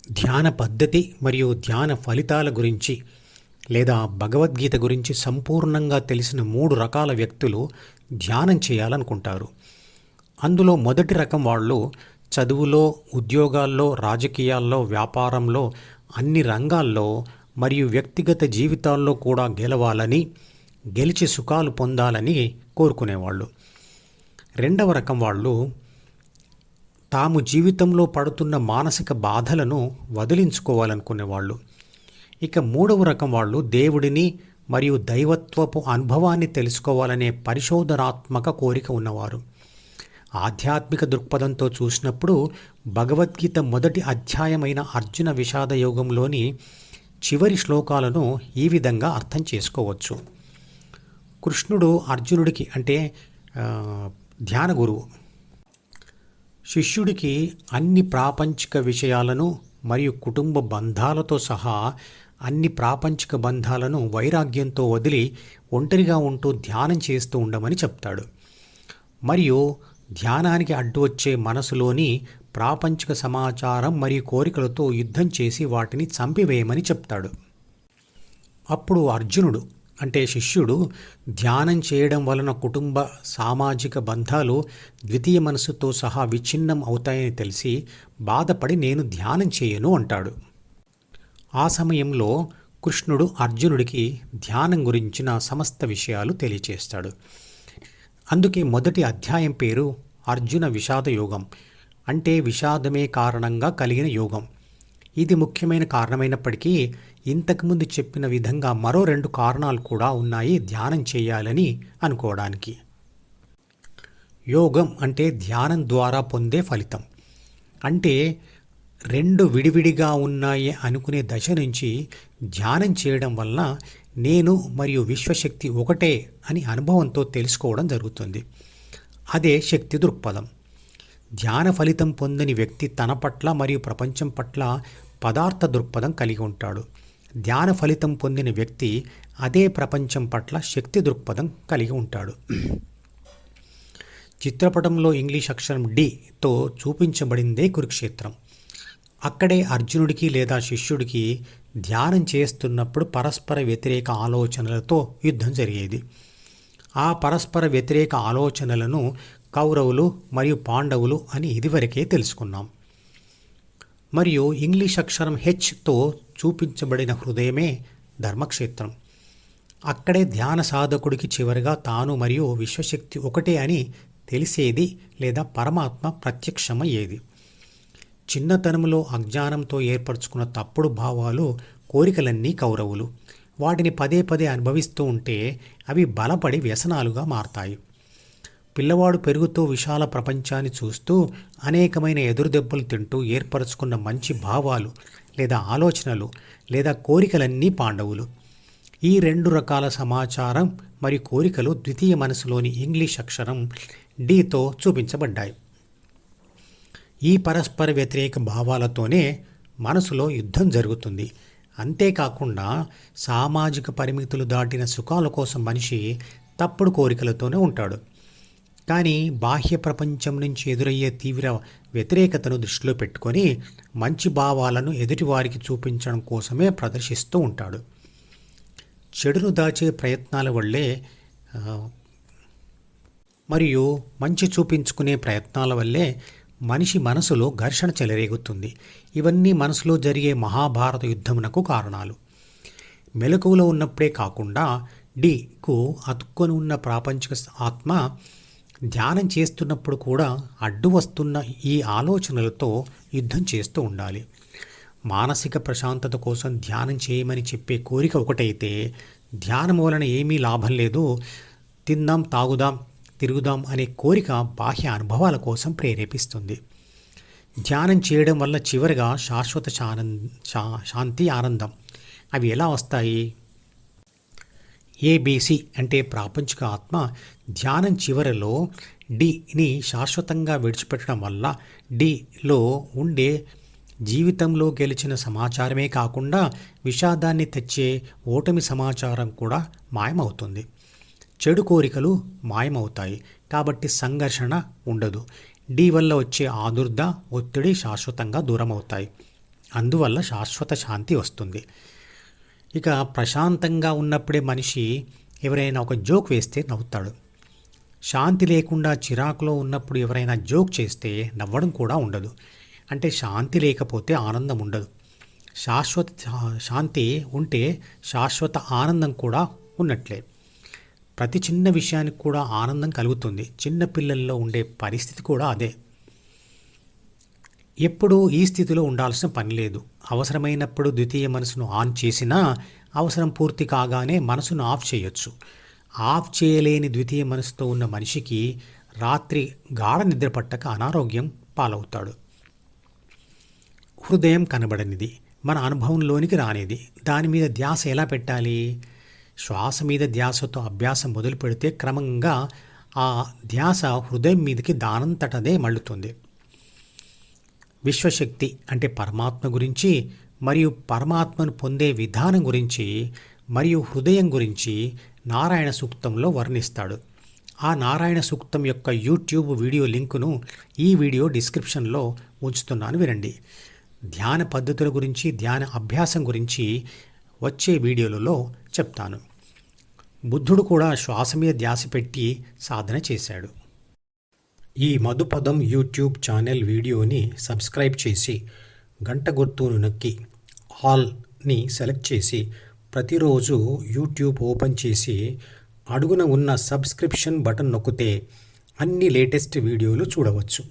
ధ్యాన పద్ధతి మరియు ధ్యాన ఫలితాల గురించి లేదా భగవద్గీత గురించి సంపూర్ణంగా తెలిసిన 3 రకాల వ్యక్తులు ధ్యానం చేయాలనుకుంటారు. అందులో మొదటి రకం వాళ్ళు చదువులో, ఉద్యోగాల్లో, రాజకీయాల్లో, వ్యాపారంలో, అన్ని రంగాల్లో మరియు వ్యక్తిగత జీవితాల్లో కూడా గెలవాలని, గెలిచి సుఖాలు పొందాలని కోరుకునేవాళ్ళు. రెండవ రకం వాళ్ళు తాము జీవితంలో పడుతున్న మానసిక బాధలను వదిలించుకోవాలనుకునేవాళ్ళు. ఇక మూడవ రకం వాళ్ళు దేవుడిని మరియు దైవత్వపు అనుభవాన్ని తెలుసుకోవాలనే పరిశోధనాత్మక కోరిక ఉన్నవారు. ఆధ్యాత్మిక దృక్పథంతో చూసినప్పుడు భగవద్గీత మొదటి అధ్యాయమైన అర్జున విషాద యోగంలోని చివరి శ్లోకాలను ఈ విధంగా అర్థం చేసుకోవచ్చు. కృష్ణుడు అర్జునుడికి అంటే ధ్యాన గురువు శిష్యుడికి అన్ని ప్రాపంచిక విషయాలను మరియు కుటుంబ బంధాలతో సహా అన్ని ప్రాపంచిక బంధాలను వైరాగ్యంతో వదిలి ఒంటరిగా ఉంటూ ధ్యానం చేస్తూ ఉండమని చెప్తాడు. మరియు ధ్యానానికి అడ్డు వచ్చే మనసులోని ప్రాపంచిక సమాచారం మరియు కోరికలతో యుద్ధం చేసి వాటిని చంపివేయమని చెప్తాడు. అప్పుడు అర్జునుడు అంటే శిష్యుడు ధ్యానం చేయడం వలన కుటుంబ సామాజిక బంధాలు ద్వితీయ మనసుతో సహా విచ్ఛిన్నం అవుతాయని తెలిసి బాధపడి నేను ధ్యానం చేయను అంటాడు. ఆ సమయంలో కృష్ణుడు అర్జునుడికి ధ్యానం గురించిన సమస్త విషయాలు తెలియచేస్తాడు. అందుకే మొదటి అధ్యాయం పేరు అర్జున విషాద యోగం, అంటే విషాదమే కారణంగా కలిగిన యోగం. ఇది ముఖ్యమైన కారణమైనప్పటికీ ఇంతకుముందు చెప్పిన విధంగా మరో 2 కారణాలు కూడా ఉన్నాయి ధ్యానం చేయాలని అనుకోవడానికి. యోగం అంటే ధ్యానం ద్వారా పొందే ఫలితం. అంటే 2 విడివిడిగా ఉన్నాయి అనుకునే దశ నుంచి ధ్యానం చేయడం వల్ల నేను మరియు విశ్వశక్తి ఒకటే అని అనుభవంతో తెలుసుకోవడం జరుగుతుంది. అదే శక్తి దృక్పథం. ధ్యాన ఫలితం పొందని వ్యక్తి తన పట్ల మరియు ప్రపంచం పట్ల పదార్థ దృక్పథం కలిగి ఉంటాడు. ధ్యాన ఫలితం పొందిన వ్యక్తి అదే ప్రపంచం పట్ల శక్తి దృక్పథం కలిగి ఉంటాడు. చిత్రపటంలో ఇంగ్లీష్ అక్షరం డితో చూపించబడిందే కురుక్షేత్రం. అక్కడే అర్జునుడికి లేదా శిష్యుడికి ధ్యానం చేస్తున్నప్పుడు పరస్పర వ్యతిరేక ఆలోచనలతో యుద్ధం జరిగేది. ఆ పరస్పర వ్యతిరేక ఆలోచనలను కౌరవులు మరియు పాండవులు అని ఇదివరకే తెలుసుకున్నాం. మరియు ఇంగ్లీష్ అక్షరం హెచ్తో చూపించబడిన హృదయమే ధర్మక్షేత్రం. అక్కడే ధ్యాన సాధకుడికి చివరిగా తాను మరియు విశ్వశక్తి ఒకటే అని తెలిసేది లేదా పరమాత్మ ప్రత్యక్షమయ్యేది. చిన్నతనంలో అజ్ఞానంతో ఏర్పరచుకున్న తప్పుడు భావాలు, కోరికలన్నీ కౌరవులు. వాటిని పదే పదే అనుభవిస్తూ ఉంటే అవి బలపడి వ్యసనాలుగా మారతాయి. పిల్లవాడు పెరుగుతూ విశాల ప్రపంచాన్ని చూస్తూ అనేకమైన ఎదురుదెబ్బలు తింటూ ఏర్పరచుకున్న మంచి భావాలు లేదా ఆలోచనలు లేదా కోరికలన్నీ పాండవులు. ఈ 2 రకాల సమాచారం మరియు కోరికలు ద్వితీయ మనసులోని ఇంగ్లీష్ అక్షరం డితో చూపించబడ్డాయి. ఈ పరస్పర వ్యతిరేక భావాలతోనే మనసులో యుద్ధం జరుగుతుంది. అంతేకాకుండా సామాజిక పరిమితులు దాటిన సుఖాల కోసం మనిషి తప్పుడు కోరికలతోనే ఉంటాడు. కానీ బాహ్య ప్రపంచం నుంచి ఎదురయ్యే తీవ్ర వ్యతిరేకతను దృష్టిలో పెట్టుకొని మంచి భావాలను ఎదుటివారికి చూపించడం కోసమే ప్రదర్శిస్తూ ఉంటాడు. చెడును దాచే ప్రయత్నాల వల్లే మరియు మంచి చూపించుకునే ప్రయత్నాల వల్లే మనిషి మనసులో ఘర్షణ చెలరేగుతుంది. ఇవన్నీ మనసులో జరిగే మహాభారత యుద్ధమునకు కారణాలు. మెలకువలో ఉన్నప్పుడే కాకుండా డికు అతుక్కొని ఉన్న ప్రాపంచిక ఆత్మ ధ్యానం చేస్తున్నప్పుడు కూడా అడ్డు వస్తున్న ఈ ఆలోచనలతో యుద్ధం చేస్తూ ఉండాలి. మానసిక ప్రశాంతత కోసం ధ్యానం చేయమని చెప్పే కోరిక ఒకటైతే ధ్యానం వలన ఏమీ లాభం లేదు, తిందాం, తాగుదాం, తిరుగుదాం అనే కోరిక బాహ్య అనుభవాల కోసం ప్రేరేపిస్తుంది. ధ్యానం చేయడం వల్ల చివరిగా శాశ్వత శాంతి, ఆనందం అవి ఎలా వస్తాయి? ఏబిసి అంటే ప్రాపంచిక ఆత్మ ధ్యానం చివరిలో డిని శాశ్వతంగా విడిచిపెట్టడం వల్ల డిలో ఉండే జీవితంలో గెలిచిన సమాచారమే కాకుండా విషాదాన్ని తెచ్చే ఓటమి సమాచారం కూడా మాయమవుతుంది. చెడు కోరికలు మాయమవుతాయి కాబట్టి సంఘర్షణ ఉండదు. డి వల్ల వచ్చే ఆదుర్ద, ఒత్తిడి శాశ్వతంగా దూరం అవుతాయి. అందువల్ల శాశ్వత శాంతి వస్తుంది. ఇక ప్రశాంతంగా ఉన్నప్పుడే మనిషి ఎవరైనా ఒక జోక్ వేస్తే నవ్వుతాడు. శాంతి లేకుండా చిరాకులో ఉన్నప్పుడు ఎవరైనా జోక్ చేస్తే నవ్వడం కూడా ఉండదు. అంటే శాంతి లేకపోతే ఆనందం ఉండదు. శాశ్వత శాంతి ఉంటే శాశ్వత ఆనందం కూడా ఉన్నట్లే. ప్రతి చిన్న విషయానికి కూడా ఆనందం కలుగుతుంది. చిన్న పిల్లల్లో ఉండే పరిస్థితి కూడా అదే. ఎప్పుడూ ఈ స్థితిలో ఉండాల్సిన పని లేదు. అవసరమైనప్పుడు ద్వితీయ మనసును ఆన్ చేసినా అవసరం పూర్తి కాగానే మనసును ఆఫ్ చేయొచ్చు. ఆఫ్ చేయలేని ద్వితీయ మనసుతో ఉన్న మనిషికి రాత్రి గాఢ నిద్ర పట్టక అనారోగ్యం పాలవుతాడు. హృదయం కనబడనిది, మన అనుభవంలోనికి రానిది. దాని మీద ధ్యాస ఎలా పెట్టాలి? శ్వాస మీద ధ్యాసతో అభ్యాసం మొదలు పెడితే క్రమంగా ఆ ధ్యాస హృదయం మీదకి దానంతటదే మళ్ళుతుంది. విశ్వశక్తి అంటే పరమాత్మ గురించి మరియు పరమాత్మను పొందే విధానం గురించి మరియు హృదయం గురించి నారాయణ సూక్తంలో వర్ణిస్తాడు. ఆ నారాయణ సూక్తం యొక్క యూట్యూబ్ వీడియో లింకును ఈ వీడియో డిస్క్రిప్షన్లో ఉంచుతున్నాను, వినండి. ధ్యాన పద్ధతుల గురించి, ధ్యాన అభ్యాసం గురించి వచ్చే వీడియోలలో చెప్తాను. బుద్ధుడు కూడా శ్వాస మీద ధ్యాస పెట్టి సాధన చేశాడు. ఈ మధుపదం యూట్యూబ్ ఛానల్ వీడియోని సబ్స్క్రైబ్ చేసి గంట గుర్తును నొక్కి ఆల్ని సెలెక్ట్ చేసి ప్రతిరోజు యూట్యూబ్ ఓపెన్ చేసి అడుగున ఉన్న సబ్స్క్రిప్షన్ బటన్ నొక్కితే అన్ని లేటెస్ట్ వీడియోలు చూడవచ్చు.